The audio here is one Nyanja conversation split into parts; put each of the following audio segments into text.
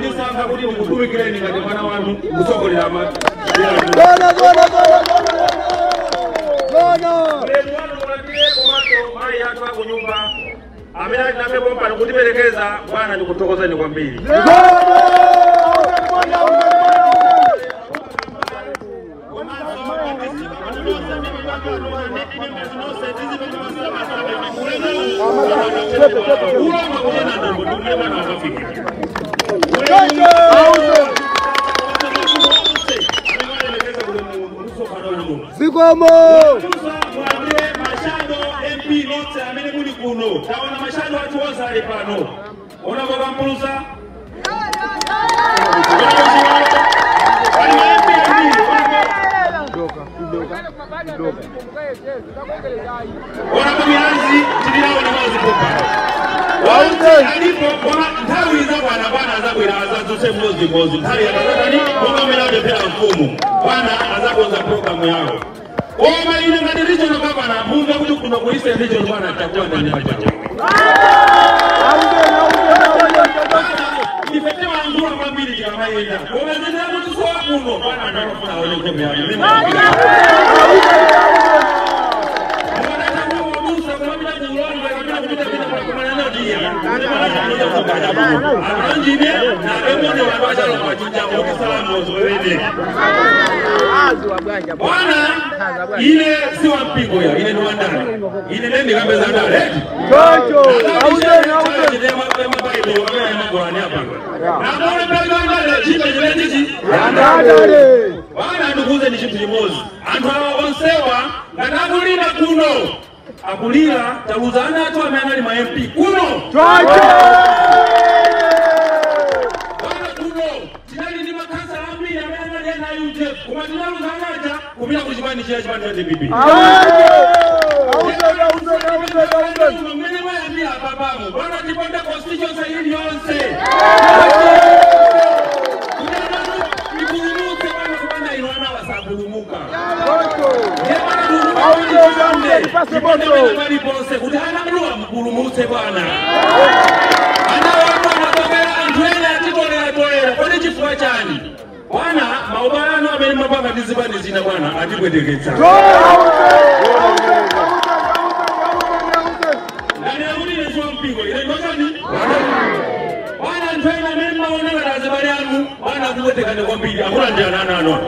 kundisanga kuti mukutumikireni ngati mwana wanu kusogolera amati. Gona. Ulemu wanu mulandire komanso mayi athu akunyumba amene ali nafe pompano kutiperekeza bwana ndikutokozeni kwambiri. Zikomo Mashado MP note amene muli kuno taona mashado athu ozali pano ona makampulusa ona kumianzi tilirawo na mazi popa wauze alipo kwa nthawi za bwana azakwera azadzuse mmozi nthawi yakazatani kokamerabe pera mfumu bwana azakonza programu yawo oma ine ngati regional governor mumva kuti kuno kuise regional bwana takuwa ndani pachawo ifete wangu kwambiri kamaenda koma zina kuti so kuno bwana anafuna aone kwa mimi Bwana ile si wa mpingo ya ile ni wandani ile nende kambeza ndale Chocho auze Bwana nduguze ni chitu chimozi anthu awa onsewa ngatakulira kuno akulira taluzana atu ameanali ma MP kuno Chocho Bwana kuno tinali ni makasa ambiri ameanali na UJF kumatinaluzana aja kumila kuchipani chia chipani cha DPP Mwenye mwaya babamu Bwana tipanda constitution sa hili yonse Ikulumuke bwana kubanda iluana wasabulumuka Kuti hana mluwa mkulumuse bwana Hana watu wanatokea antuene atitolea Kwani chifuwa chani Bwana maubano wameni mapanga nizibani zina bwana Atipwetekeza Ndani ya huli nesuwa mpingo Ile mbakani Bwana antuene wameni maonega na zibani yangu Bwana kupwetekane kwa mbili Akula ndia nanano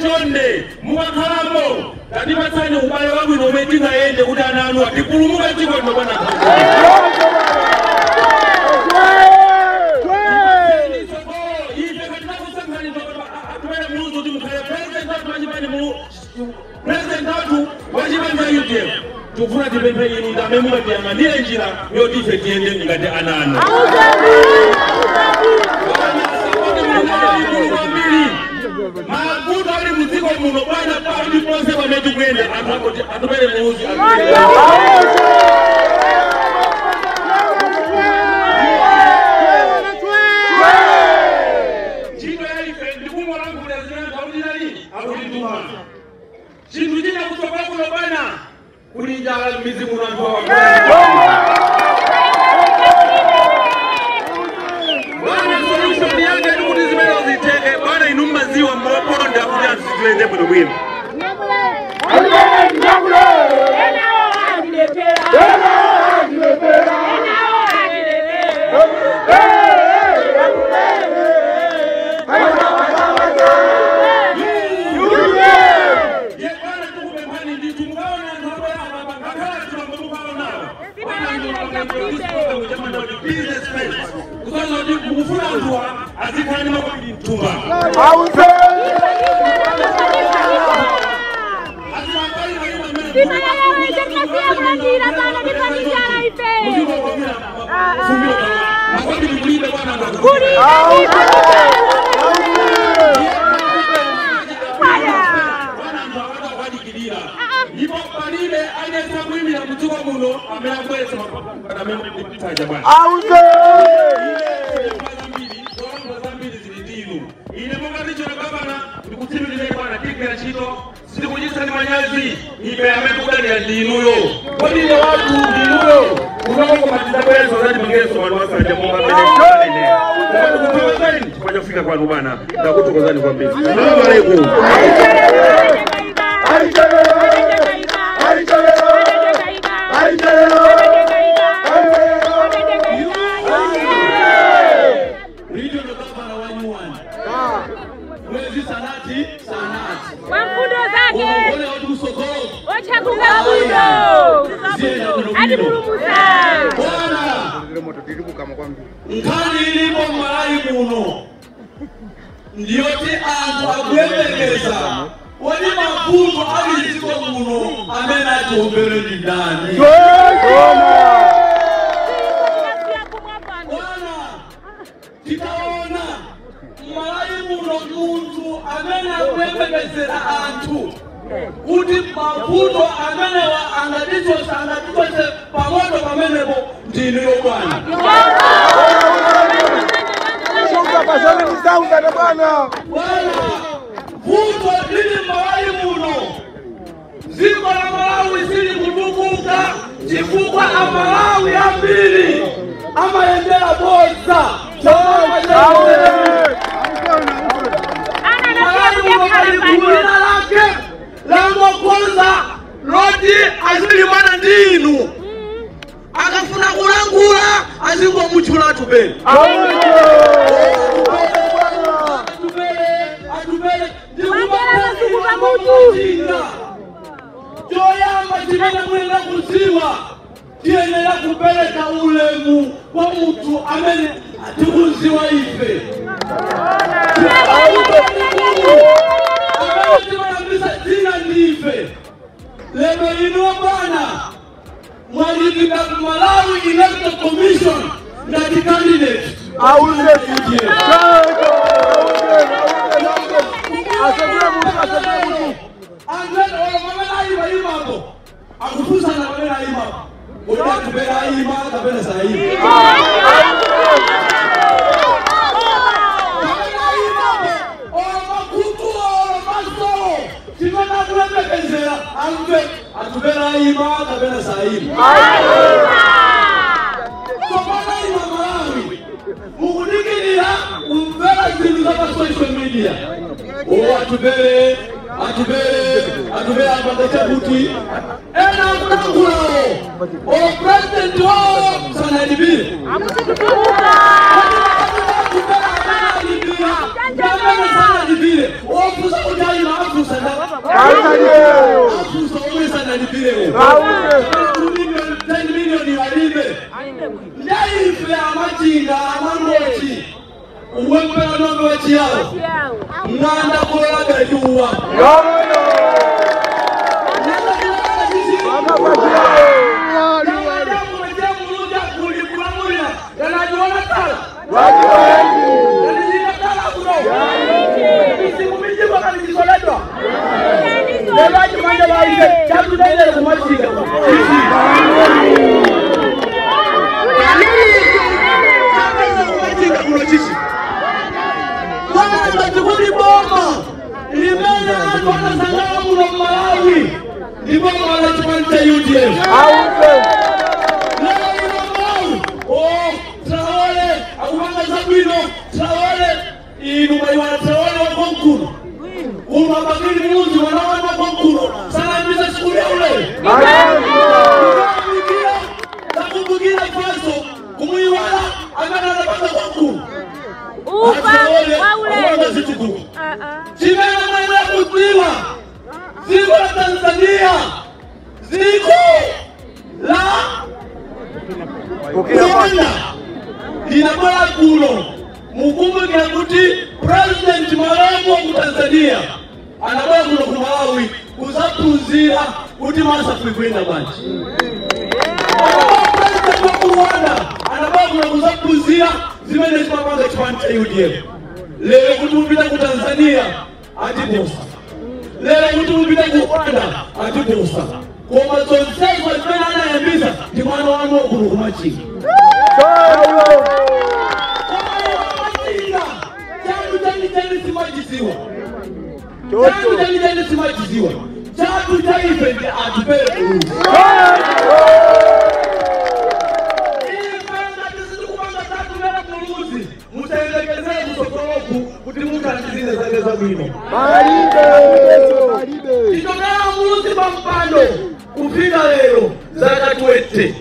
Chonde mukakalamo katiba tsani ubale wangu inometinga yende kuti ananu atikulumuka chiko ndobana tufuna tipepe yinu ndamemuma tiyanganire njira yotife tiende ngati ananu Mabuto ali muziko muno bwana pali pose pametu kwenda atubele muuzi Chino ya ife ndikumo langu kulezina kauli nani akulituma Chino jina kutoka kuno bwana kulijala mizimu na ndoa Bwana solution yake ni kutizimela uziteke Bwana inuma ziwa mboponda kuja tusituende mwenye mwini Ipe amekuda ni ndinuyo. Kwani ni watu ndinuyo. Unako Watukuzaji mangeso wanuwasa jamunga mene Watukuzaji kwa jafika kwa nubana na kutukuzaji kwa mbili Salamu alaikum Wamfundo zake Ochakuza Budo Adi Burumusa Nkani ilipo malai muno Ndiyote antu agwemekeza Wani mafundo ali ziko muno Amena tuombele ndani Titaona malai muno muntu Amena agwemekezera antu Kuti mafundo amene wa angaditose pamoto pamenepo ndinu yobwana. Fundo lili Malawi muno. Ziko la Malawi sili kutukuka chifukwa Malawi ambiri amayendera boza. Lango kwanza rodi azili mwana ndinu akafuna kulangula azingo muchula tubele atubele joyamba chimena mwenda kuziwa tienela kupeleka ulemu kwa mtu amene atukuziwa ife Lebo ino bana mwaliki na Malawi Electoral Commission na the candidate akufusa na wamela ima Oda kubela ima kabela sahihi Atubela ima kabela sahihi Somana ima Malawi Mukudikirira umbela zinu zaba social media Atubele abandete buti Ena kutangulao President wao Sanadibire Sanadibire Ofusa ujayi na afusa na Afusa uwe Sanadibire 10 million walibe Ndaife amachinga amangochi Uwempela nono wachi yao Mnanda kulaga juwa Ziko la Tanzania Ziko la Rwanda Linamala kuno Mukumbu kinakuti President Malawi wa Tanzania Anabawa kuno Malawi Kuzapuzira Kuti masa kuikwenda banchi President wa Rwanda Anabawa kuno kuzapuzira Zimene chipapanga chipanta UDF Lele kutupita ku Tanzania Atiposa Lele kutupita ku Rwanda Atiposa Kwa mazonsezo Kwa ana ya mbisa Timano wano kuru kumachiki Simajiziwa Chatu chaifende atupele kuruzi Ifenda zabwino. Itokana mulusi pampando kupita lero zaka 20.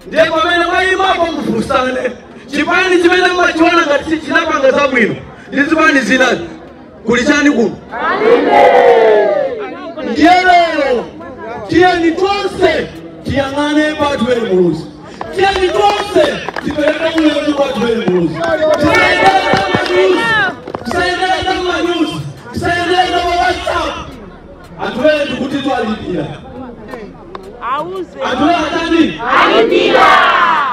Ndiye pamene wayimapo mufusane. Chipani chimene machiona ngati chinapanga zabwino. Ndi zipani zinati. Kulishani kuno. Ndiye lero tiyeni tonse tiyang'ane batu beli mulusi. Tiyeni tonse tipeleke ulemu batu beli mulusi. Tusaendele kama news. Tusaendele kama WhatsApp. Atuwe tukuti tualipia. Atuwe hatani? Alipia.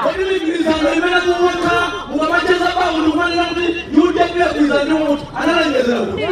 Kwa nini kilizano imena mwaka mkamacheza pa ulumani na kuti yude pia kilizano mwoto analengezela kuti.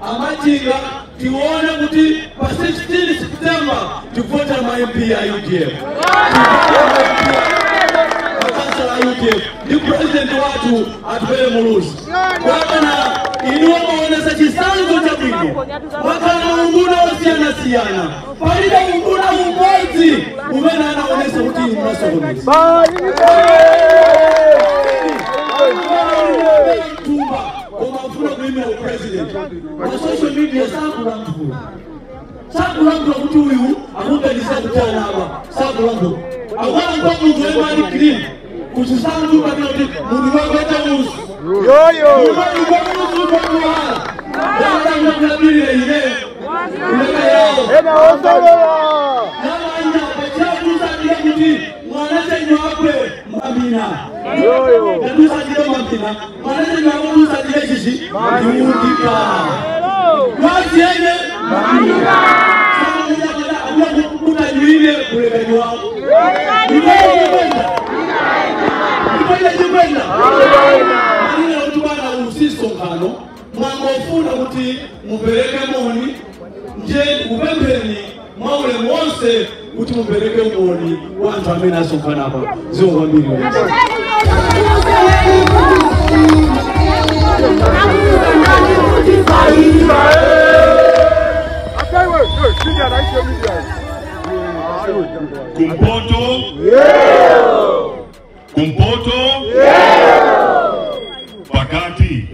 Amachinga tione kuti pa 16 September tupota MP ya UDF. Kansala UDF ni president watu atupele mulusi. Kwa maana iliwa maonesa chisanzo cha bwino. Wakana unguna wasiana. Palida unguna umozi umena anaonesa kuti mnasogonesi. President. On social media, Sakulangu kuti uyu akunganisa kutana hapa. Sakulangu. Akwana kwa mungu wema clean. Kususangu kwa kuti mungu wako musu. Yoyo. Mungu wako musu kwa kuhala. Yala mnabili ile. Uleka yao. Ena osolo. Yala ina pachakuza bila kuti mwanaje nywape mamina. Yoyo. Ndusa jile mamina. Mwanaje nywape jile shishi. Yudika. Wazi ene. Mamina. Samu kuta nyuine kuleka nywa. Nipenda. Manina utubana usiso kano. Mwangofuna kuti mupeleke moni. Nje upembeni maule mwose kuti mupeleke moni. Wantu amena sokana hapa. Zio wambili wezi. Kumpoto? Kumpoto? Pakati?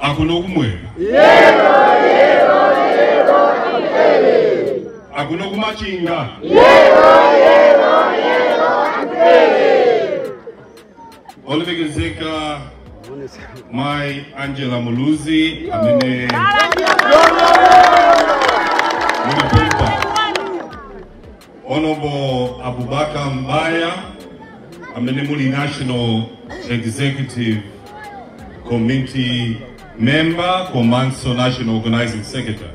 Akuno kumwe? Akuno kumachinga? Olivekezeka Mai Angela Muluzi amene Honorable Abubakar Mbaya amene muli National Executive Committee Member, Komanso National Organizing Secretary.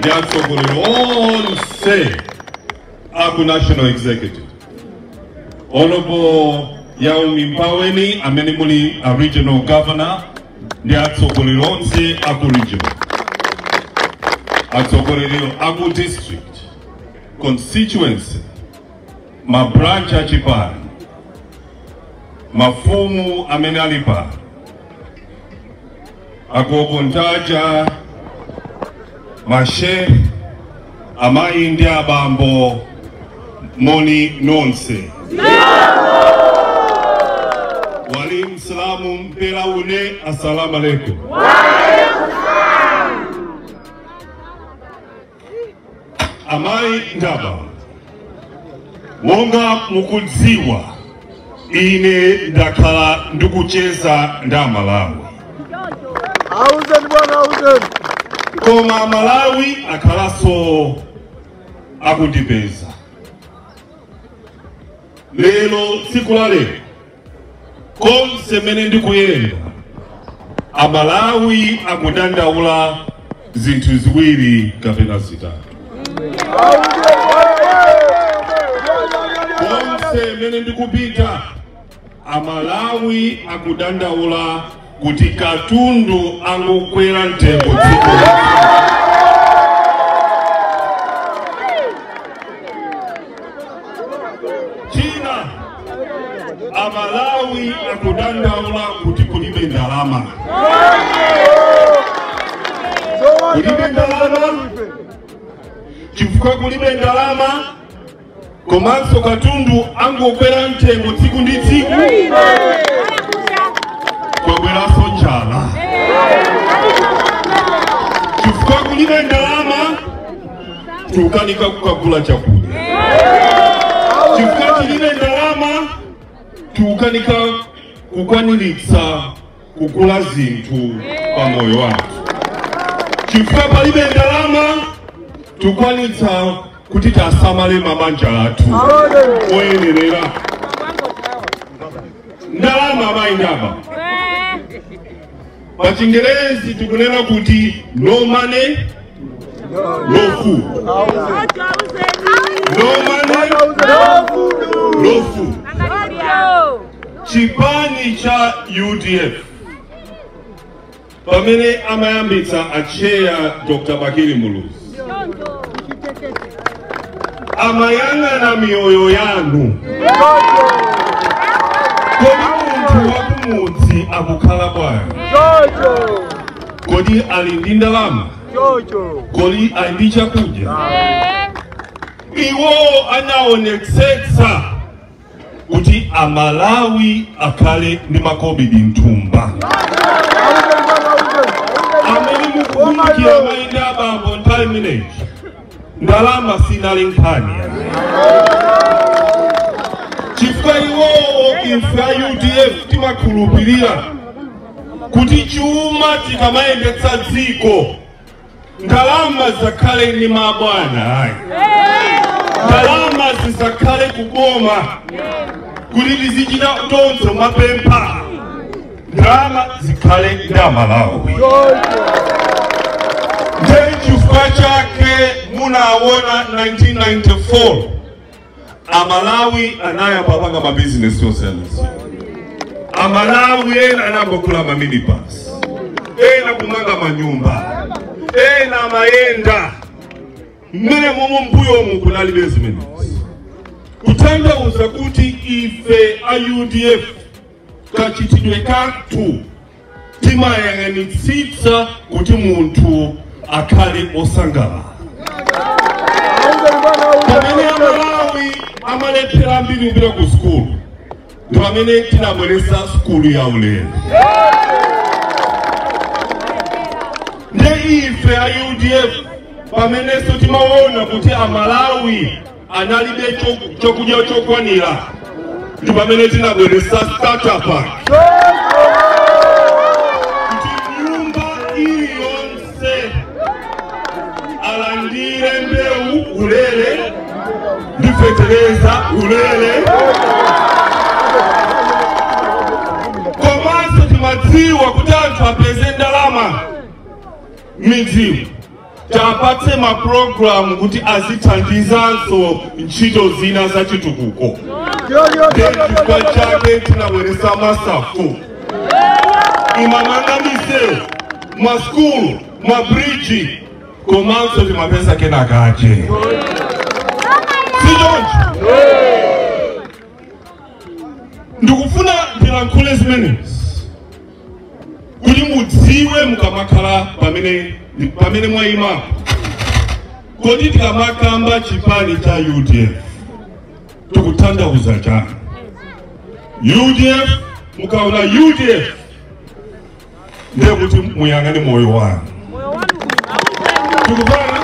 That's all say Aku National Executive. Honorable Yaomi Mpaweni amene muli a Regional Governor. That's all say Aku Regional. That's all Aku District. Constituency, ma branch ya Chipani, mafumu amenalipa, akokontaja, mashe, ama India bambo, moni nonse. Walim salamu mpela une, assalamu alaikum. Amai ndaba Wonga mukudziwa ine ndakhala ndikucheza nda Malawi. Auzen bwana auzen. Koma Malawi akhalaso akundipeza. Lelo tsiku la lero konse mene ndikuyenda Amalawi akudandaula zintu ziwiri kapena zitatu. Onse mene ndikupita Amalawi akudandaula kuti katundu angokwera mtengo dziko. China Amalawi akudandaula kuti kulibe ndalama. Kulibe ndalama, chifukwa kulibe ndalama, komanso katundu angokwera mtengo tsiku ndi tsiku, kwabweraso njala. Chifukwa kulibe ndalama, tukanika kukagula chakudya. Chifukwa kulibe ndalama, tukanika kukwaniritsa kugula zinthu pa moyo wathu. Chifukwa palibe ndalama, tukwanitsa kuti tasamale mabanja athu oyenerera. Ndalama bayindaba. Pa Chingerezi tikunena kuti no money, no food. No money, no food. Chipani cha UDF pamene amayambitsa acheya Dr. Bakili Muluzi amayang'ana mioyo yanu. Kodi munthu wakumudzi akukhala bwanji? Kodi ali ndi ndalama? Kodi ali ndi chakudya? Iwo anaonetsetsa kuti Amalawi akhale ndi makobidi mthumba. Amene mukukumbukira mayindaba abambo nthawi imeneyi ndalama sinali nkhani. Chifukwa iwowo ife a UDF timakhulupirira kuti chuma tikamayendetsa dziko ndalama zakhale ndi mabwana. Ndalama zisakhale kuboma kuti tizichita tonse mapempha. Ndalama zikhale ndi Amalawi. Chifukwa chake munaona 1994 Amalawi anayamba kupanga mabizinesi yosiyana. Amalawi ena anangokula maminibus, ena kumanga manyumba, ena mayenda. Mmene momwe mbuyo mu kunalibe zimenezi. Kutanthauza kuti ife a UDF kachitidwe kathu timayang'anitsitsa kuti munthu akhale osangalala. Pamene Amalawi amalephera ambiri kupita ku skulu, ndi pamene tinabweretsa skulu ya ulere. Nde ife a UDF pamenenso timaona kuti Amalawi analibe chokudya chokwanira, ndi pamene tinabweretsa starter pack. Alandire mbeu ulele, ndifeteleza ulele. Komanso timadziwa kuti anthu apeze ndalama midzimu. Tapatse ma program kuti azithandizanso ntchito zina za chitukuko. Chifukwa chake tinabweretsa masafu. Imamanga misewu, maskulu, mabridge. Komanso timapeza kenaka ache. Sijonji. Ndikufuna ndilankhule zimenezi kuti mudziwe mukamakhala pamene mwayima. Kodi tikamakamba chipani cha UDF tikutanthauza chani? UDF mukaona UDF ndiye kuti muyang'ane moyo wanu. Tukufana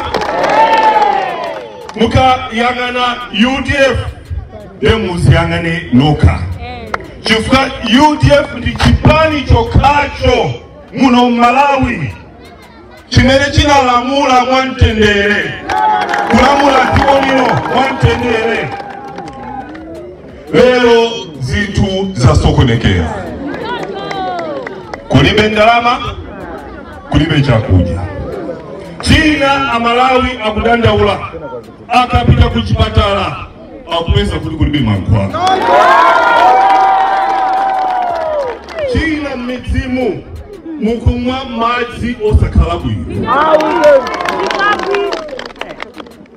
mukayang'ana UDF ndiye muziyang'ane noka. Chifukwa UDF ndi chipani chokhacho muno Malawi chimene chinalamula mwamtendere, kulamula dziko lino mwamtendere. Lero zinthu zasokonekera. Kulibe ndalama, kulibe chakudya. China amalawi akudandaula akapita kuchipatala akumesa kuti kulibe mankhwala. China midzimu mukumwa madzi osakhala bwino.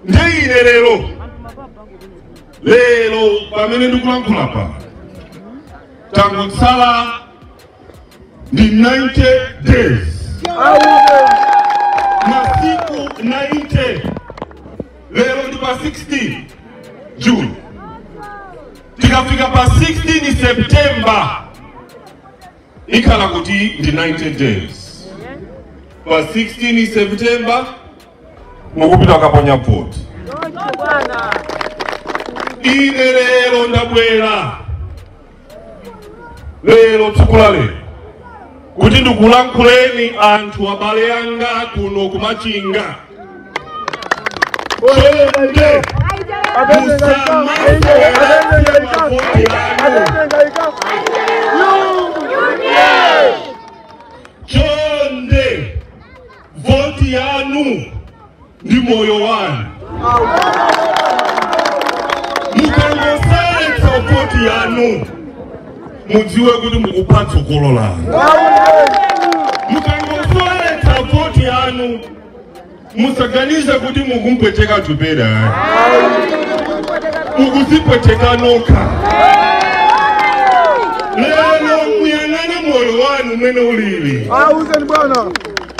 Ndine lero pamene ndikulankhula pa tangotsala ndi 90 days. Masiku 90. Lero ndi pa 16 June. Tikafika pa 16 September ikhala kuti ndi 90 days. Pa 16 September mukupita kaponya poti. Ine lero ndabwera lero tsukula lero kuti ndikulankhuleni anthu abale yanga kuno kumachinga. Chonde chonde voti yanu ndi moyo wanu. Mukangosaletsa voti yanu mudziwe kuti mukupatsa tsogolo lanu. Mukangosaletsa voti yanu musaganize kuti mukumpweteka tupera. Mukuzipweteka nokha. Lero muyang'ane moyo wanu umene ulili. Uzeni bwana.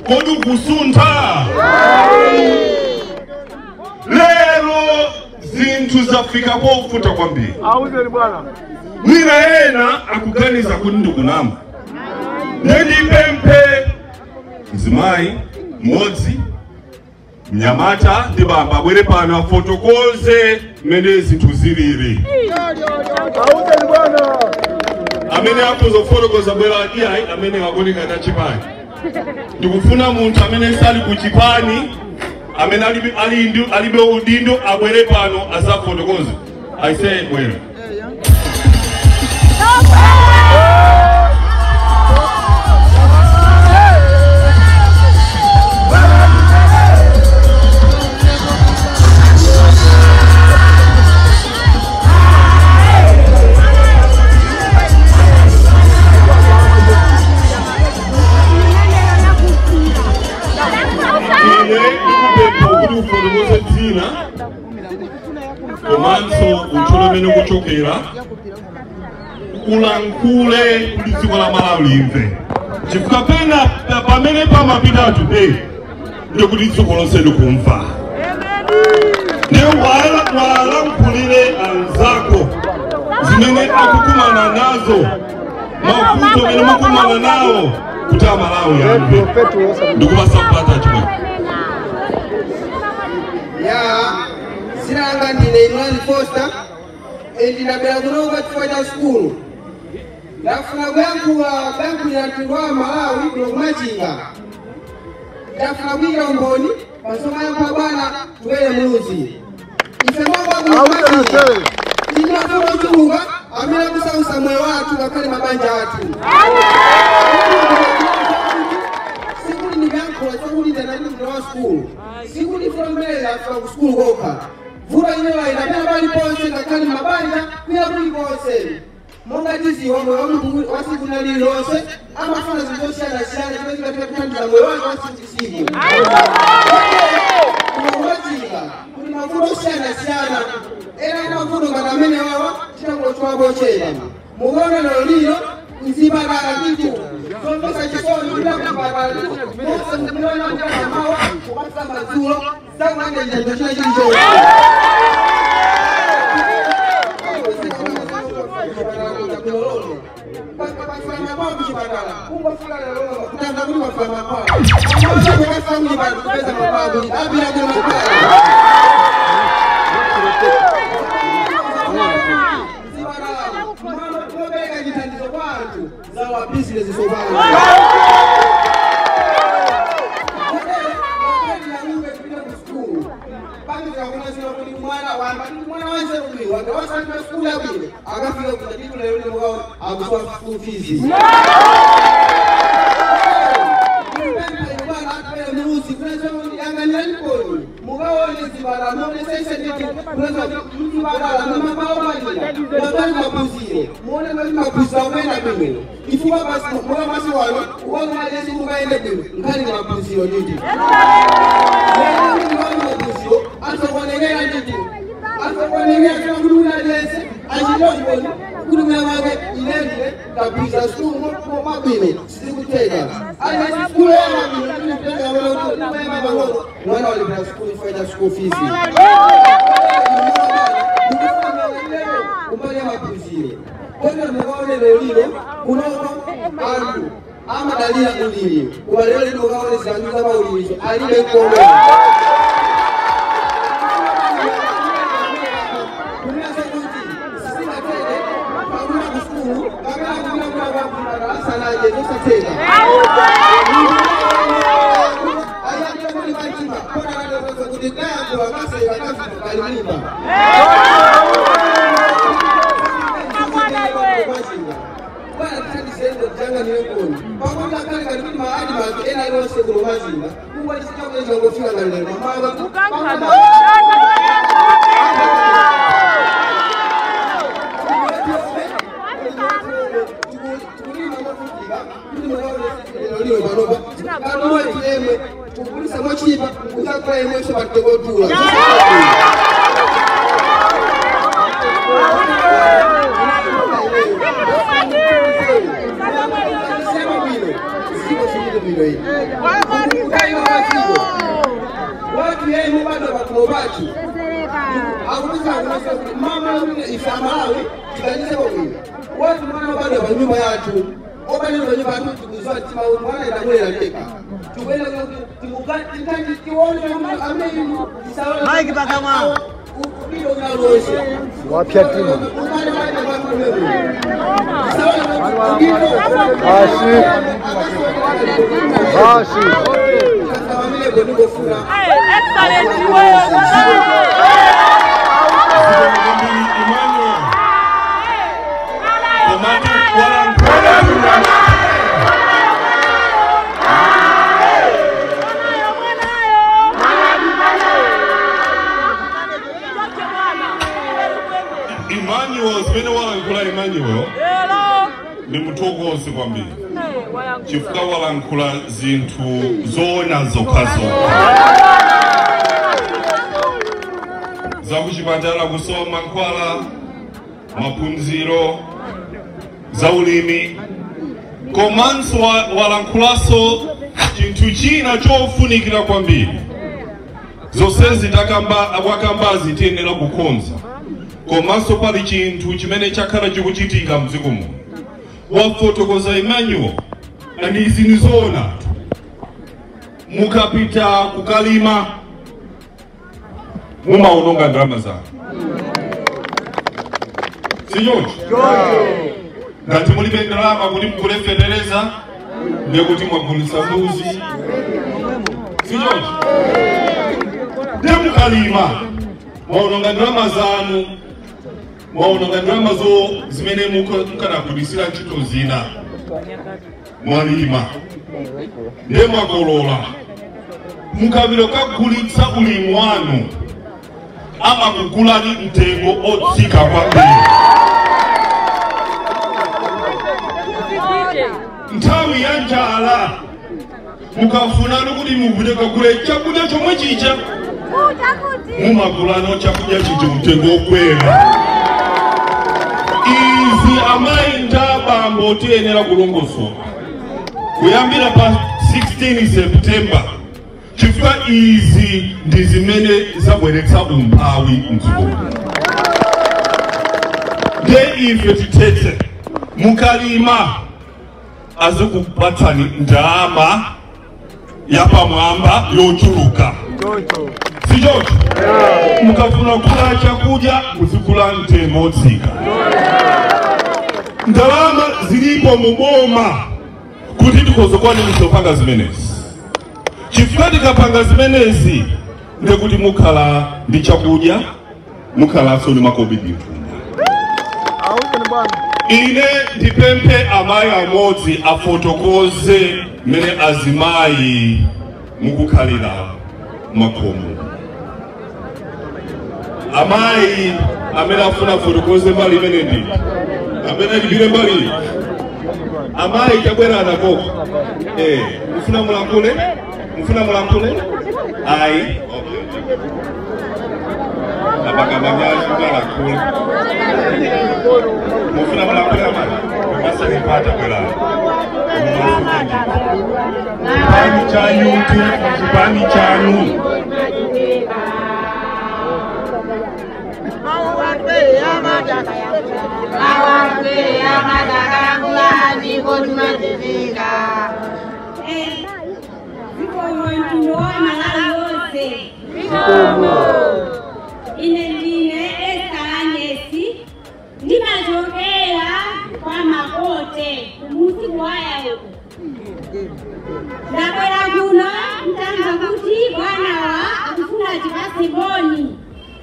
Kodi ukusuntha? Lero zinthu zafika pofuta kwambiri. Uzeni bwana. Mwina ena akuganiza kuti ndikunama. Ndipemphe mzimayi mmodzi mnyamata ndi baba abwere pano afotokoze mmene zinthu zilili. Uzeni bwana. Amene akuzofotokoza bwera iyayi amene akuoneka na chipani. Ndikufuna munthu amene sali ku chipani amene alibe udindo abwere pano asafotokoze. I say bwera. Komanso ucholomene kuchokera ulankhule kuti dziko la Malawi limve. Chifukwa pena pamene pamapita today ndikuti dziko lonse likumva. Ne walankhulire anzako zimene akukumana nazo, mavuto amene mukumana nawo kuti Malawi yamve. Ndikupasa kupata chimwe. Sinanga ndine Imran Foster ndinabera kuno kwa school. Ndafuna kuyankhula banku ya Malawi kuno kumachinga. Ndafuna kuika umboni pasoma yankho bwana tuwele muluzi. Ife mwa kwa ndinafuna kuchunga amene kusausa moyo wathu ngakhale mabanja athu. Sikuli ndinyankhula chakuli ndanali wa school. Sikuli formela kwa school kokha. Vura inewa inapena bali ponse ngakali mabanja kuya kuli ponse. Monga tizi wa moyo wangu wasiku nali lonse ama fana zitoshiana tuwezi katika kutandila moyo wangu wasiku. Kuna wajinga, kuna mafudo shiana era mafudo ngatamene wawa chitango chwa bochera. Mugona lolilo nzibagala kitu. Songosa chisoni bila kubagala. Mosa mkulona mjana mawa kubasa mazulo. Sanga nge jitoshina jilijo. mwino ifuba basi mwa masi wano uwanga ajesi mukaende bwino nkali na mapuziro nditi atokwanengera nditi atokwanengera kila kudumina ajesi ajilongoni kudumina wake ilendile kabisa sumu mabwino sikutega ajesi skule ya mabwino nitutega wala mwana walipina skuli faida school fees umbali mapuziro kwenda mwaone leo kunoko andu ama dalila ulili ubaleo leo kaone zangiza ba ulili alibe kono kuna sekunti sisi matele hakuna kushukuru kama kuna sana je tusatela aya ndio ni batima kuna ndio kudikaya kwa kasa ya kazi kalimba janga ni ngoni pamoja kale karibu maadi ma ena ile seguro mazinga kuwa isikawe jongo fika na leo mama watu yeye mbado bakumobaki akuza mama ifamawe tukanise bobini watu mwana bado banyuma yatu obali banyuma yatu tukuzwa tima mwana ndamwela ndeka tubele timukati kandi tione ameni isawa mike bakama ukubilo naloshe wapya timu Bashi Emmanuel, sipende walankula Emmanuel. Ni mutogose kwambiri. Chifuka walankula zintu zona zokazo. Za kuchipatala kusoma nkwala, mapunziro, za ulimi. Komanso walankulaso chintu china chofunikira kwambiri. Zosezi wakambazi tienera kukonza. Komanso pali chintu chimene chakhala chikuchitika mzikumu wafotokoza Emmanuel ani izini zona mukapita kukalima mumaononga ndalama zanu sijonji ngati mulibe ndalama kuti mukulefetereza ndekuti mwagulisa mbuzi sijonji mukalima mwaononga ndalama zanu mwaononga ndalama zo zimene mukanagulitsira ntchito zina mwalima nde mwakolola mukabiro kagulitsa ulimi wanu amakugulani mtengo otsika kwambiri nthawi ya njala mukafunana kuti muvute kagule chakudya chomwe chicha mumagulano chakudya chicha mtengo okwera izi amayi ndabambo tiyenera kulongosoka kuyambira pa 16 September chifukwa izi ndi zimene zabweretsa umphawi mdziko nde ife titete mukalima azikupatsani ndalama yapamwamba yochuluka sijocho mukafuna kula chakudya muzikula mtengo otsika ndalama zilipo muboma kuti tikozokwanisa kupanga zimenezi chifukwa tikapanga zimenezi ndekuti mukhala ndi chakudya mukhalanso ndi makobidi ine ndipemphe amayi amodzi afotokoze mene azimayi mukukhalira makhomo amayi amene afuna fotokoze mbali imene ndi amene alipire mbali Amai chabwera anakoko. Mufuna mulankule? Ai. Abagabanya shukara kule. Mufuna mulankule amai. Basa nipata kwela. Kipani chanyu tu, kipani chanyu.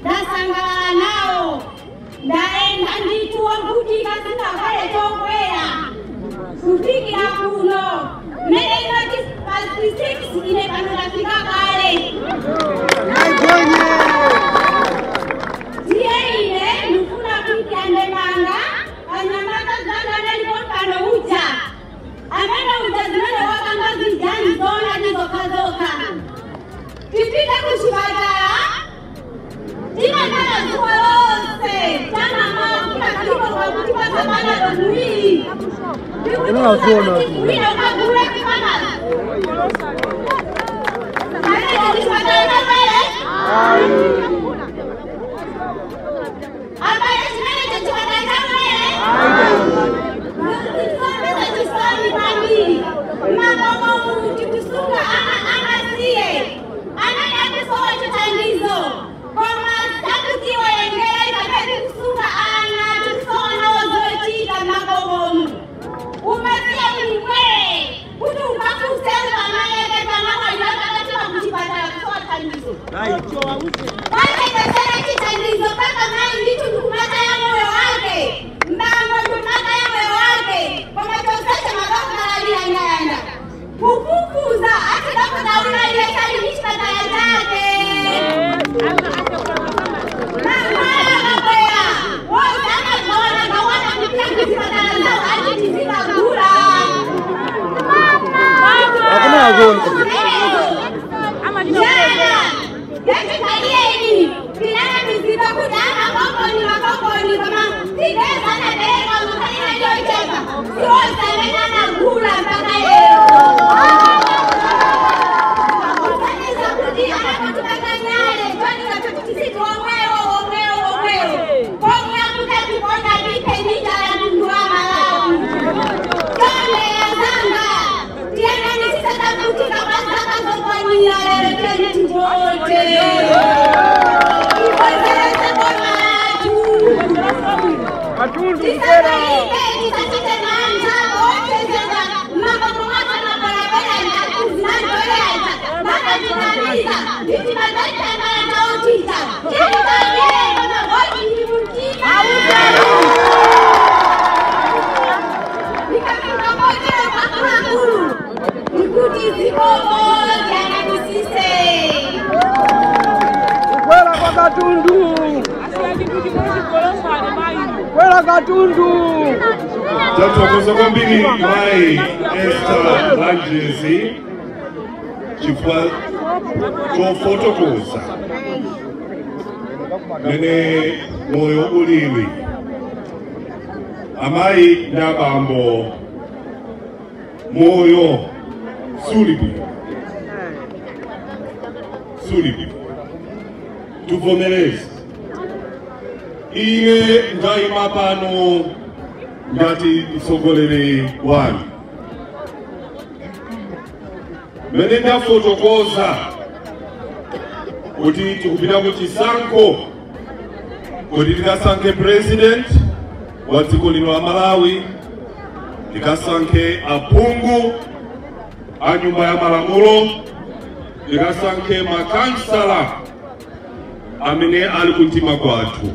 Dasangala nao ndaenda nditua kuti kasina kale tokwera kufikira kuno nenda kipasi 6 ine pano nafika kale tiene nufuna kuti andemanga anyamaka zanga nalipo pano ucha amena ucha zimene wakanga zijani zona nizokazoka kipita kushibadala Tina kana zuwalose, tana kila kiliko kwa kutipa sabana donui. Wina ukagule kipana. Kaya kishwatana na mbele? Ambaye shimene kishwatana na mbele? Kishwatana chiswani mami. Magogo kikusunga ama siye. Ana yake soa chutandizo. Kiwa yengela ikakati kusunga ana tusona wazoechika magogomu umatia ulimwe kutu ukakusema mayeke kanawa yaka katika kuchipata kusoa tandizo wake kasera kitandizo paka mai nditu tukumata ya moyo wake mbango tukumata ya moyo wake kwa matosesha magogo malalia inaenda kukukuza ati dako na ula ilekali nishipata ya zake Hakuna agoni. Kwela Katundu. Tatuwakoza kwa mbili mai Esther Lanjezi chifua chofotokoza mene moyo ulili amai nabambo moyo sulibi tuvomelezi iye ndaima pano ngati msogolere wanu mene ndafotokoza kuti tikupita kuchisankho kuti tikasankhe president wa dziko lino la Malawi, tikasankhe aphungu a nyumba ya malamulo, tikasankhe makansala amene ali kumtima kwathu.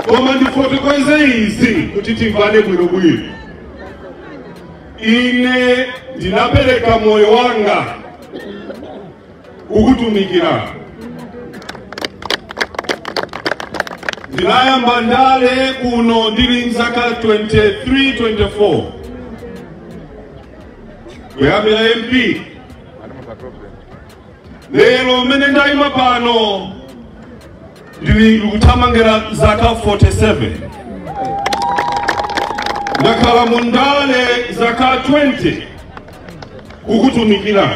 Koma ndifotokoze izi kuti timvane bwinobwino. Ine ndinapereka moyo wanga kukutumikira. Vilaya Mbandale kuno ndili nzaka 23-24. Kuyambira MP. Lelo mene ndaima pano ndili kutamangira zaka 47. Ndakhala mundale zaka 20 kukutumikira.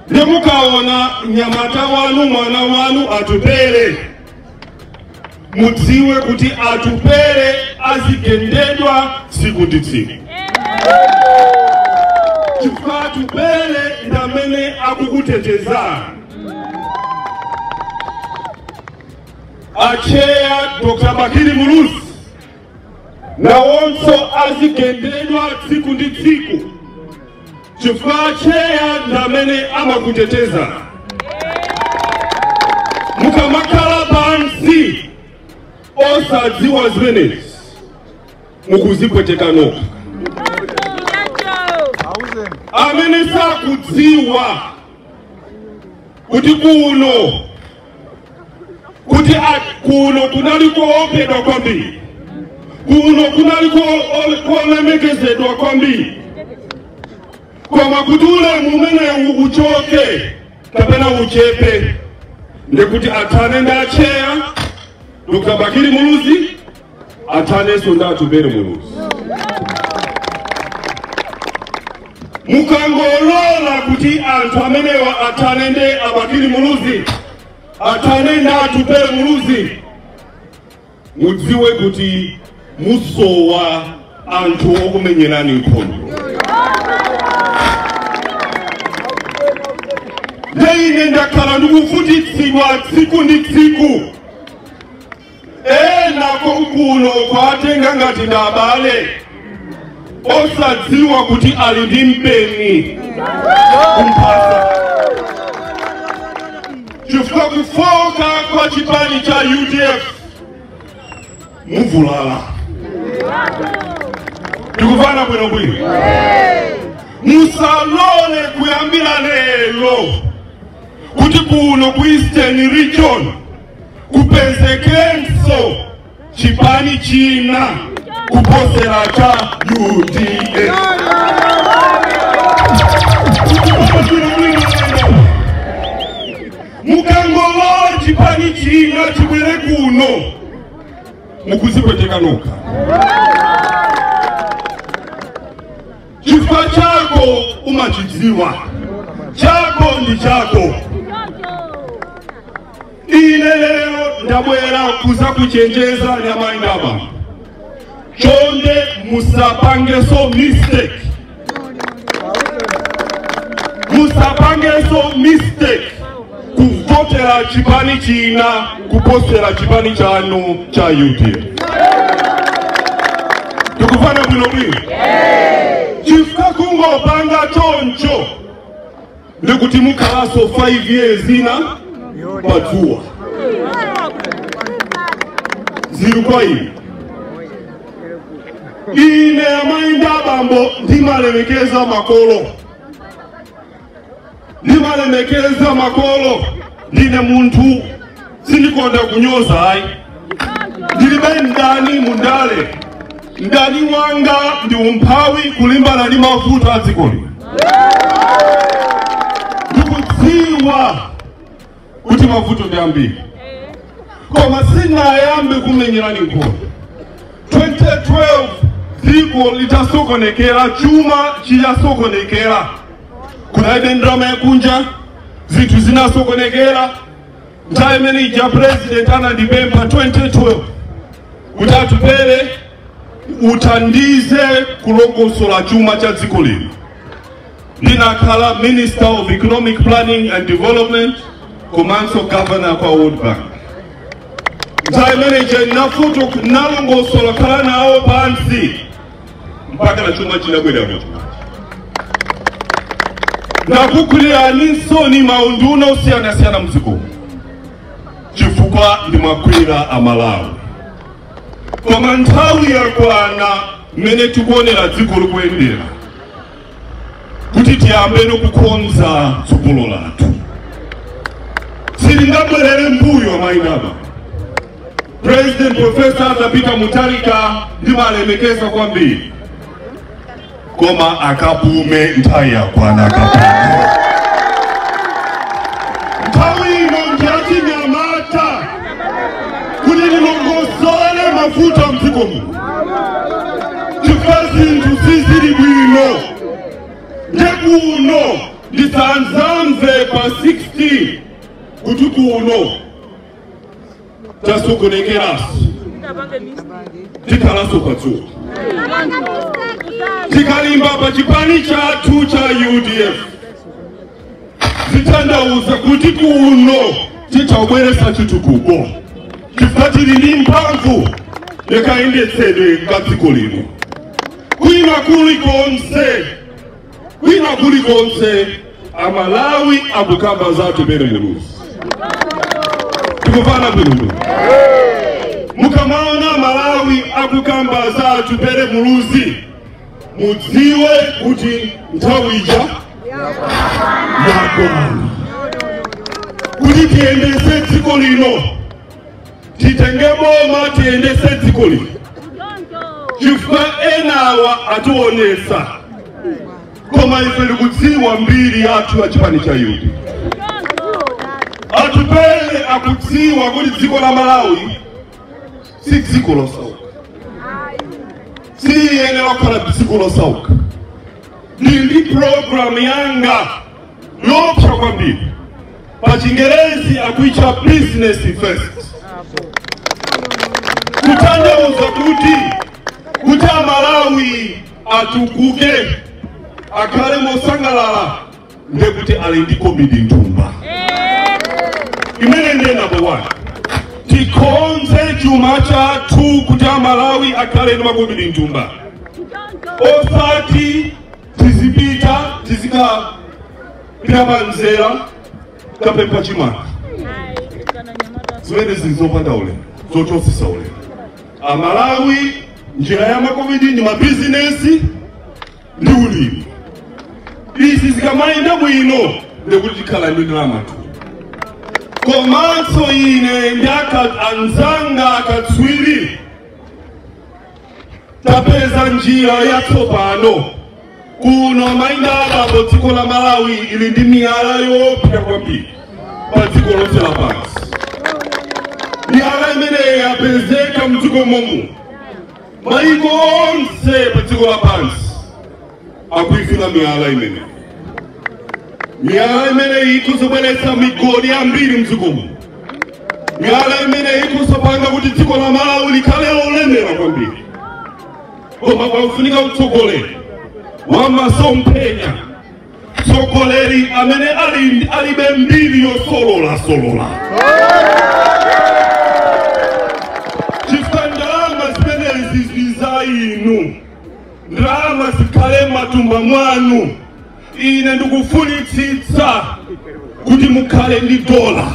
Nemukaona nyamata wanu mwana wanu atupele. Mudziwe kuti atupele azigendedwa siku ndi tsiku. Chifukwa atupele ndamene akukuteteza. Acheya Dr. Bakiri Muluzi nawonso azigendedwa siku ndi tsiku. Chifukwa acheya ndamene amakuteteza. Mukamakhala pansi osadziwa zimenezi mukuzipweteka nokha. Amene sakudziwa kuti kuno kunaliko opedwa kwambiri, kuno kunaliko olemekezedwa kwambiri, koma kuti ulemu umene uchoke kapena uchepe ndekuti athane ndi acheya Dr. Bakiri Muluzi, athaneso ndi atupele Muluzi. Mukangolola kuti anthu amenewa athane ndi Bakiri Muluzi, athane ndi atupele Muluzi, mudziwe kuti musowa anthu okumenyerani nkhondo. Ine ndakhala ndikuvutitsidwa tsiku ndi tsiku. Nako kuno kwatenga ngati ndabale osadziwa kuti ali ndi mpeni kumphasa. Chifukwa kufoka kwa chipani cha UDF muvulala. Tikuvana bwinobwino. Musalole kuyambira lero kuti kuno ku Eastern Region kupenzekenso chipani china kuposera cha UDF. Mukangolola chipani china chibwere kuno mukuzipweteka nokha. Chifukwa chako umachidziwa, chako ndi chako. Ine lero ndabwera kuza kuchenjeza Nyamandaba. Chonde musapangeso mistake. Musapangeso mistake. Kuvotera chipani china kuposera chipani chanu cha UDF. Tukufana bwinobwino. Chifukwa kungopanga choncho ndikuti mukhalaso 5 years ina padzuwa. Ziri kwa ine. Ine Nyamandaba ndimalemekeza makolo. Ndimalemekeza makolo. Ndine muntu sindikonda kunyoza hayi. Ndilibe ndani mundale. Ndani wanga ndi umphawi kulimbana ndi mavuto adzikoli. Ndikudziwa kuti mavuto ndi ambiri. Koma sinayambe kumenyerani nkhondo. 2012 dziko litasokonekera, chuma chiyasokonekera. Kunaibe ndrama yakunja, zinthu zinasokonekera. Nthawi imene ija president anandipempha 2012 kuti atupele uthandize kulongosola chuma cha dziko lino. Ndinakhala Minister of Economic Planning and Development, komanso Governor kwa World Bank. Nthawi imene ija nafuto nalongosola khala nawo pansi mpaka na chuma chinabwera kuchuma. Nakukulira ninsoni maunduna osiyana mdziko. Chifukwa ndimakwira amalawi. Koma nthawi yakwana mmene tikuonera dziko likuyendera kuti tiyambe nokukonza tsogolo lathu. Sitingabwerere mbuyo Nyamandaba. President Professor Peter Mutharika ndimalemekeza kwambiri koma akapume ntaya kwana akapume ntawino njati nyamata kuli nilongosole mafuta mzikomu chifasi ntusisiri bwino ndekuno ndisanzamze pa 60 kutuku uno tasukunekerasi tikalaso patsu tikalimba pa chipani chathu cha UDF zitandauza kuti kuno titabweresa chitukuko chifukwa tili ndi mphamvu yakaendetsedwe ka dziko lino kwina kulikonse amalawi akukamba zathu pene muluzi tikufana bwino mukamaona Malawi akukamba zathu pene muluzi mudziwe kuti nthawi ija yakwana kuti tiyendese dziko lino titenge boma tiyendese dziko lino chifukwa enawa atiwonesa koma ife likudziwa mbiri yathu ya chipani cha UDF atupele akudziwa kuti dziko la Malawi si dziko losauka si ene wakhala dziko losauka ndi program yanga yopsa kwambiri pa Chingerezi akuicha business first kutandauza kuti Malawi atukuke akhale mosangalala ndekuti ali ndi komidi ntumba imene ndiye number 1 tikonze chuma chathu kuti Malawi akhale ndi makomidi ntumba osati tizipita tizikapita nzera kapempha chimanga zimene zilizopanda ulemu zochosesa ulemu Malawi njira ya makomidi ndi mabizinesi ndi ulimi izi zikamayenda bwino ndekuti tikhala ndi ndalama tu komanso ine anzanga akatswiri tapeza njira yatsopano kuno mayindala po dziko la Malawi ili ndi miyala yopita kwambiri pa dziko lonse lapansi miyala imene yapezeka mdziko momu mayiko onse pa dziko lapansi akuifuna miyala imene ikuzobweretsa migodi yambiri mdzikomo miyala imene ikuzopanga kuti dziko la Malawi likhale lolemera kwambiri koma kwafunika utsogoleri wamasomphenya tsogoleri amene alibe mbiri yosolola chifukwa ndalama zimenezi ziza inu ndalama zikhale matumba mwanu ine ndikufunitsitsa kuti mukhale ndi dola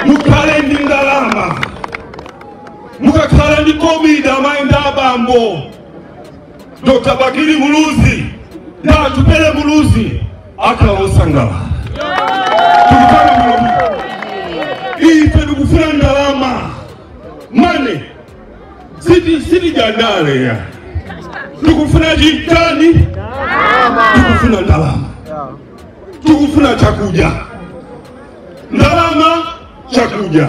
mukhale ndi ndalama mukakhala ndi komidi amayenda abambo Dr. Bakili Muluzi na Tupele Muluzi akhala osangalala tukufana mulamu ife ndikufuna ndalama mane siti jandale ya tukufuna jitani tukufuna ndalama tukufuna chakuja ndalama chakuja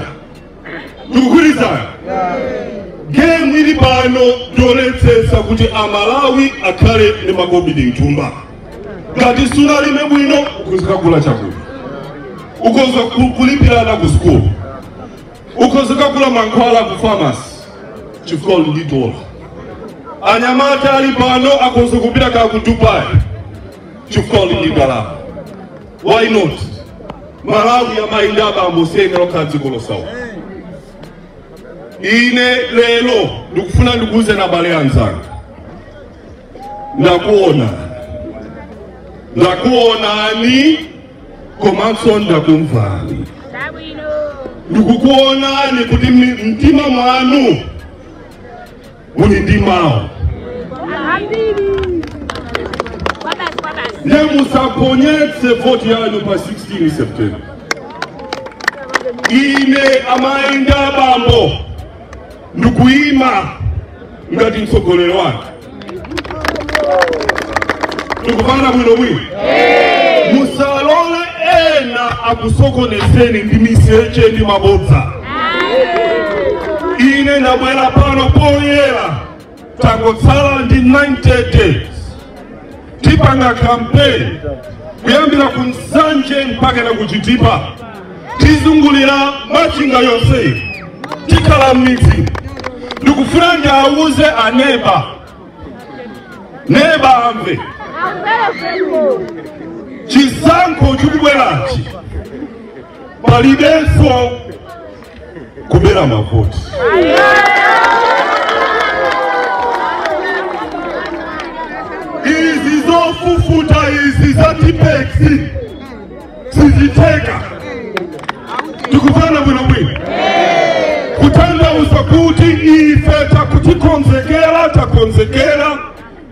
tukukuliza game ili pano doletsesa kuti Malawi akhale ndi makomidi ntumba ngati suna lime bwino ukuzikagula chakuja ukoza kulipirana ku school ukozikagula mankhwala ku pharmacy chifukwa ndi dola anyamata ali pano akoza kupita ku Dubai chifukwa ndi ndalama why not Malawi amayenda abambo senero kadziko losauka ine lelo ndikufuna ndikuze na bale anzanga ndakuonani komanso ndakumvani ndikukuonani kuti mtima mwanu muli ndi mawu nemusaponyetse voti yanu pa 16 September ine amaenda bambo ndukuima ngati msogolero wake ndikufana bwino bwino musalole ena akusokonezeni ndi miseche ndi mabodza ine nabwera pano poyera tangotsala ndi 90 days tipanga kampeni kuyambira ku Nsanje mpaka na kuchitipa tizungulira Machinga yonse tikhala m'midzi ndikufuna ndiawuze aneba neba amve chisankho chikubwerachi palibenso kubera mavoti izi zofufuta izi za tipexi siziteka tikufana bwino bwino kutandauza kuti ife takonzekera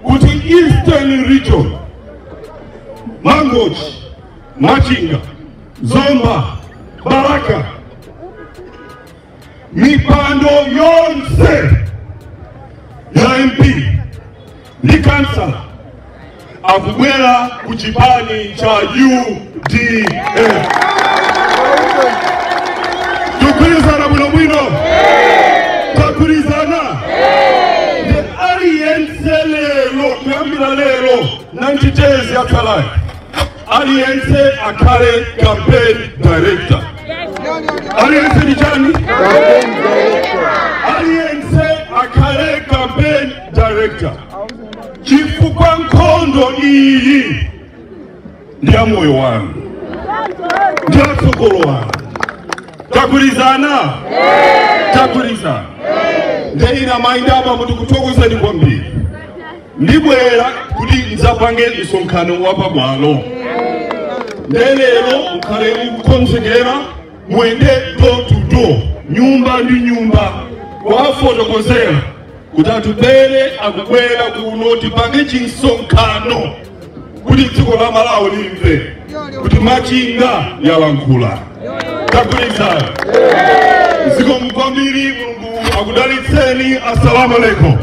kuti Eastern Region Mangochi, Machinga, Zomba, Baraka mipando yonse ya MP ni kansala akubwera kuchipani cha UDF tukulizana bwino bwino takulizana ndi aliyense lero kuyambira lero 90 days yakalai aliyense akale campaign director aliyense ni chani aliyense akale campaign director chifukwa nkhondo iyi ndi ya moyo wangu ndi ya tsogolo wangu takulizana takulizana ndeina maindaba muti kuthokozeni kwambiri ndibwera kuti nzapange msonkhano wa pabwalo ndelero mukhale mukukonzekera muende door to door nyumba ndi nyumba kwafotokozera kuti atubere akubwera kuno tipange chinsonkhano kuti dziko la Malawi limve kuti Machinga yalankhula takulizana zikomo kwambiri Mulungu akudalitseni assalamu alaikum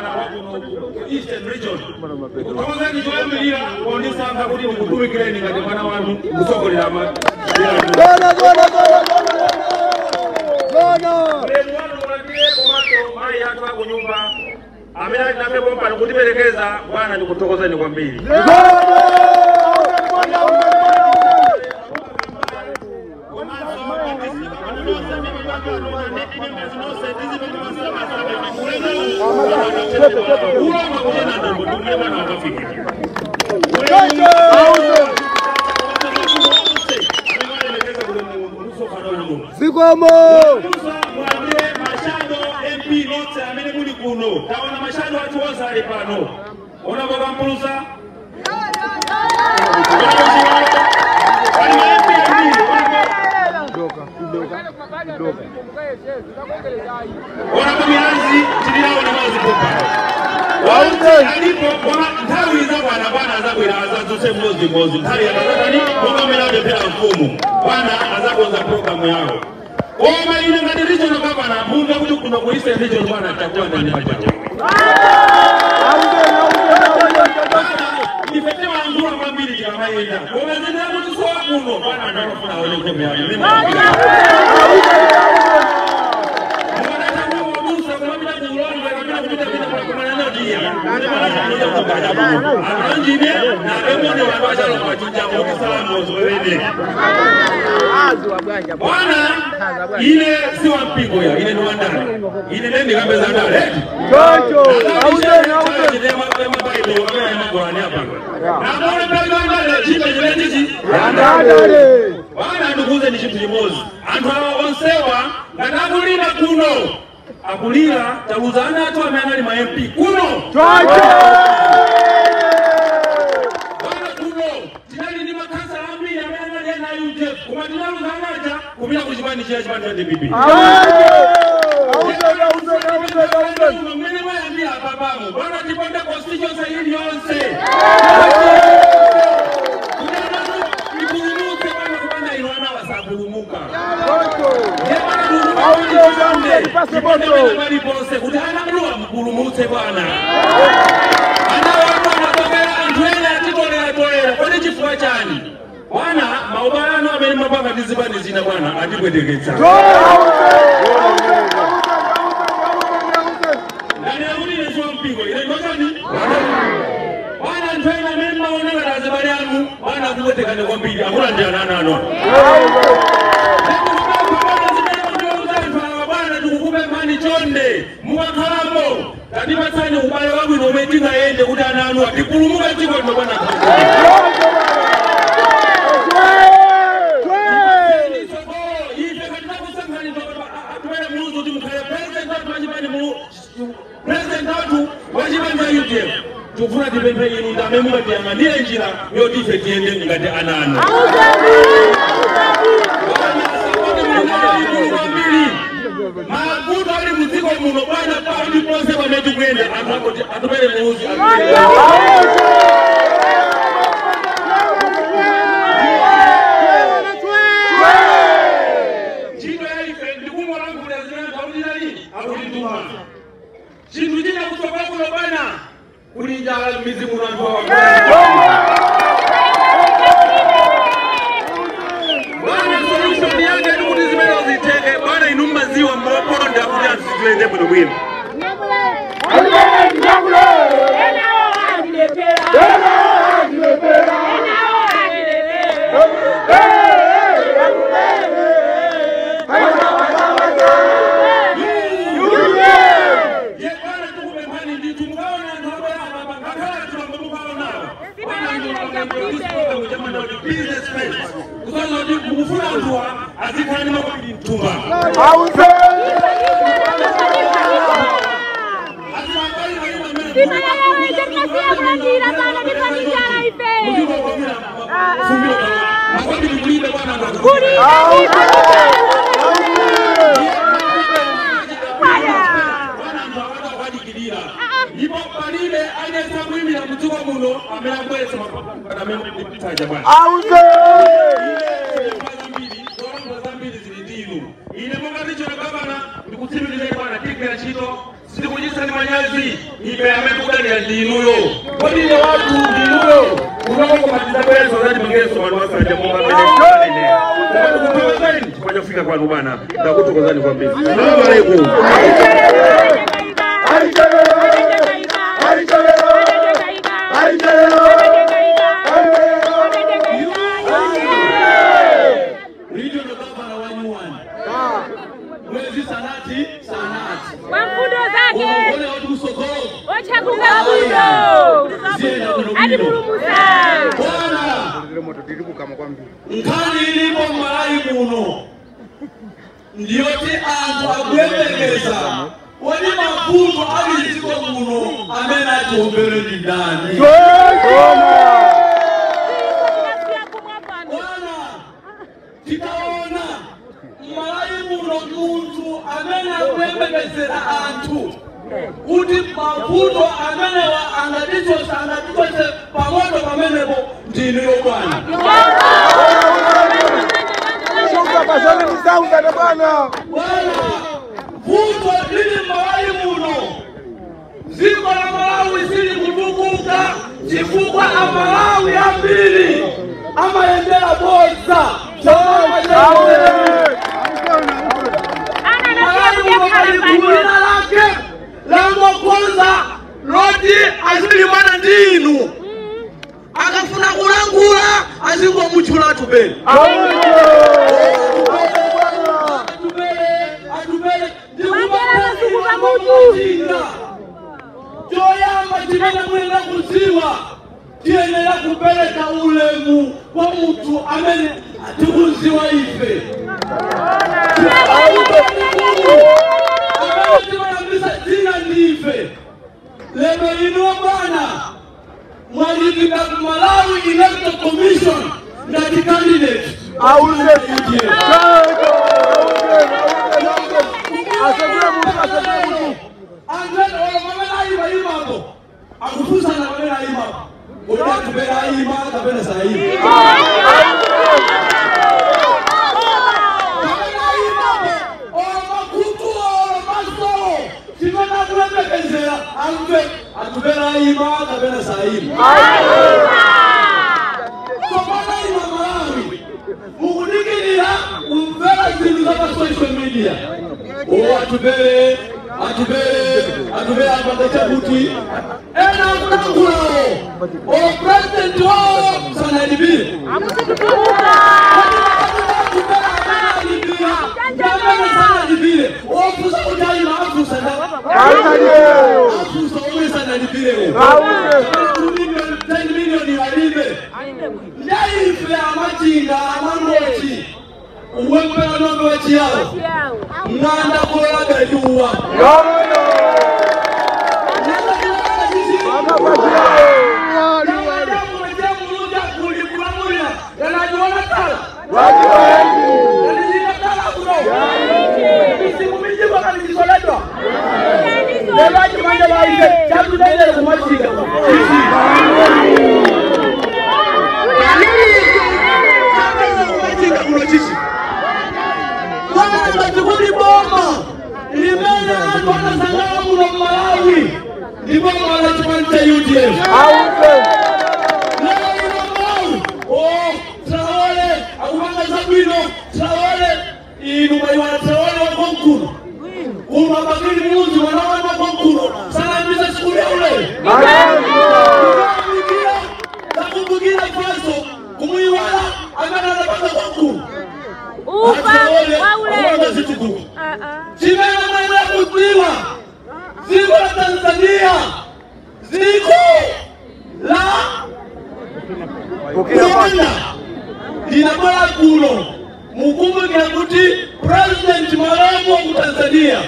Eastern Region. Kama ni joe mlia kuonisa ngakuri mkutumikire ni ngati mwana wanu musogolera ama. Gona. Leo wanu mwandiye komato mali yatu wako nyumba. Amina tunape bomba kutipelekeza bwana nikutokozeni kwambiri. Zikomo mashando MP note amene kuli kuno taona mashando atu onse ali pano ona bakampulusa ona kumianzi tiliao na mazi kupa waute alipo ona ntawi za bwana azakwera azazose mmozi ntali akazatani konga melaje pera mfumu bwana azakonza programu yao Oma ina ngati regional governor munga kuti kuno ku Eastern Region bwana atakuwa ndani hapa. Nifete wanzura kwambiri kama yenda. Ona zenda kuti so kuno bwana anafuna wale kwa yao. Mimi. Ona tangu wabusa kwa bila kulonga bila kupita kwa maneno dia. Bwana ile si wapigo ya ile ni wandani. Ile ndio kambe za ndani. Jojo. Auze. Na mbona pale ndani jipe jipe. Ndani. Bwana nduguze ni chitu kimozi. Antu hawa onsewa ngadagulina kuno. Akulira tabuzana atu ameangali ma MP kuno. Jojo. Bwana kuno. Tinali ni makasa ambi ya ameangali na UJF. Kumadinalu zanaja kumila kujibani chia jibani ya DPP. Mwenye mayambia babamu. Bwana kipanda constitution hili yonse. Kutana mluwa mkulumuse bwana. Anda watu wanatokea antwele atitolea toela. Kone chifuwa chani. Bwana maubano wameni mabanga nizibani zina bwana. Atipwe dekeza. Ndani ya uli nesua mpigo. Ile notani? Bwana antwele wameni maonela na zibani yangu. Bwana kuwete kane kwa mpili. Akula ndia nanano. Chonde muwakalamo kati basanye ubale wabwe nometinga yende kudananu atipulumuka chiko ndo bwana President watu wajibanja UJF tufuna tipepe inu ndamemu katiangalia njira yoti fetiende ngati ananu Mabuto ali muziko muno bwana paudi pose bametu kwenda atubele muuzi Chino ya ife ndikumo langu lazima kaudi nali akulituma Chino jina kutoka kuno bwana kulinjala mizimu na ndoa solution yake ni kutizimela uziteke bwana inuma ziwa mbopo nda kuja situende mwe mwini Nkani ilipo malai muno Ndiyote antu agwembegeza Wani mafuto aliziko muno Amena tuombele ndani Wana Titaona Malai muno muntu Amena agwembegezera antu Uti mafuto amena wa angadisho se pamoto pamenebo Ndini yobwana Pasole nisauza na bwana. Bwana, futo lili mawali muno. Ziko la Malawi sili kutukuka, chifukwa Malawi ya mbili. Ama endela boza. Malawi mawali kulina lake. Lango kwanza, rodi atubele. Joyamba chimena mwenda kuziwa tiendelea kupeleka ulemu kwa mtu amene tukuziwa ife. Zina ndife lebe ino bana mwalibika Malawi Electoral Commission na the candidate akufusa na wabela ima uda kubela ima kabela saa hii kabela ima makutu maso simana kulebe kenzela akubela ima kabela saa hii sobana ima Malawi mukudikilira umvela zindu za social media atubele apata chabuti ena kunangulao president wao sana libile sana libile ofusa ujai na afusa na afusa uwe sana libile 10 milioni walibe njaife amachinga amangochi uwempela nombe wachiao mnanda kulola gajuwa Malawi ndipo wala chipande cha UDF Traore akubanga zabino Traore inumaiwa Traore wa Konkuru umabagiri muzi wanawana wa Konkuru sana mbiza shukuri ya ule kubugira kwaso kumuiwala agana na banga Konkuru Traore akubanga zituku chimena mwana kutiwa ziko la Tanzania, ziko la Rwanda, linabala kuno, mukumbu kia kuti President Malawi wa Tanzania,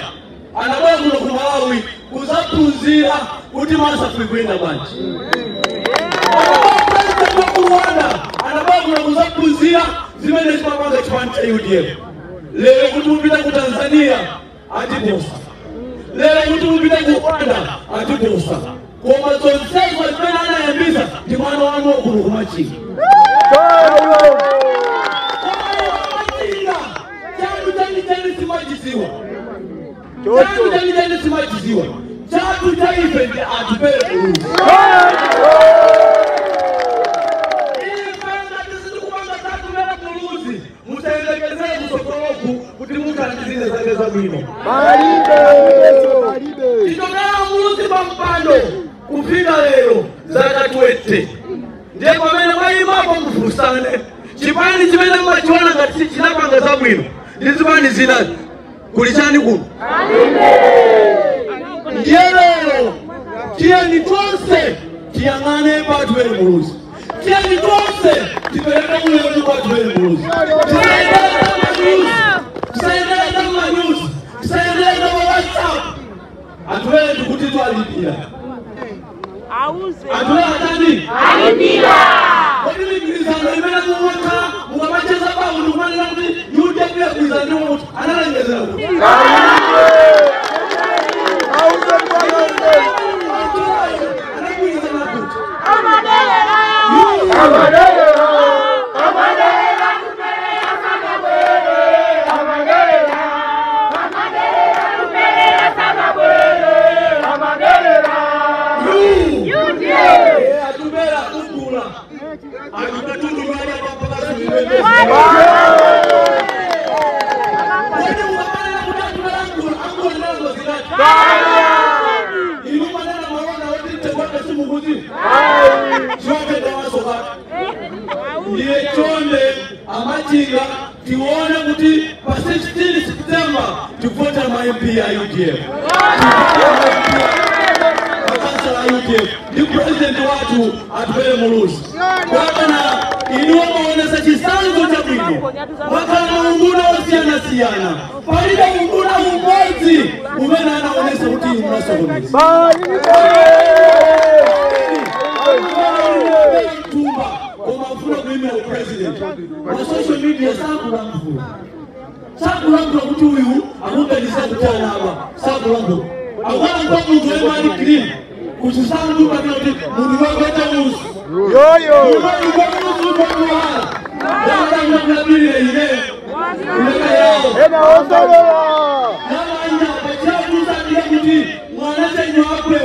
anabala kuno kumalawi, kuzapunzira, kuti masa kuikwenda banchi. President wa Rwanda, anabala kuno kuzapunzira, zimene chipapanga chipande cha UDF. Leo kuti upita ku Tanzania, atibosa. Leo mtu mpita kukwanda atuposa kwa mazonsezo walipenda anayambisa ni mwana wanu wa kurukumachini chatu jani simajiziwa chatu jaife ndi atupele kuruzi mutaelekezea msokoloku kuti muka nizine zake za mwino itokana muluzi pampando kupinga lero zaka tuwete ndiye kwa mene waima kwa mfusane chipani chimene machiwana ngati chinapanga za mwino ndizipani zina kulichani kuno ndiye lero tiyeni tonse tiyangane patu wele muluzi tiyeni tonse tipeleka ulemu patu wele muluzi tusaendeleza manyuzi tusaendeleza WhatsApp atuwele tukuti tualipia atuwele atani alipia kodi mikilizano imena mwaka mwamacheza babu ndukumani na kuti yudepia kuizani mwotu analengezela kuti Yetonde Machinga tuone kuti pa 16 September tuvote MP ya UDF. Ni president watu atubele mulusi. Kwa kana inuwa maonesa chisanzo cha bwino. Wakana unguna wasiana. Palida unguna umozi. Umena anaonesa kuti mnasa kumisi. Tumba. Omafuna kuhime wa president. Wa social media saku langu kuti uyu akunga nisakutana hapa. Saku langu. Akwana kwa mtu wema ni clean. Kususana tu kwa kuti mungu wako eta musu. Yoyo. Mungu wako musu kwa kuhala. Yama mnabili ya ile. Umeka yao. Ena osolo. Yama ina. Pecha kusa kia kuti. Mwanese nyo apwe.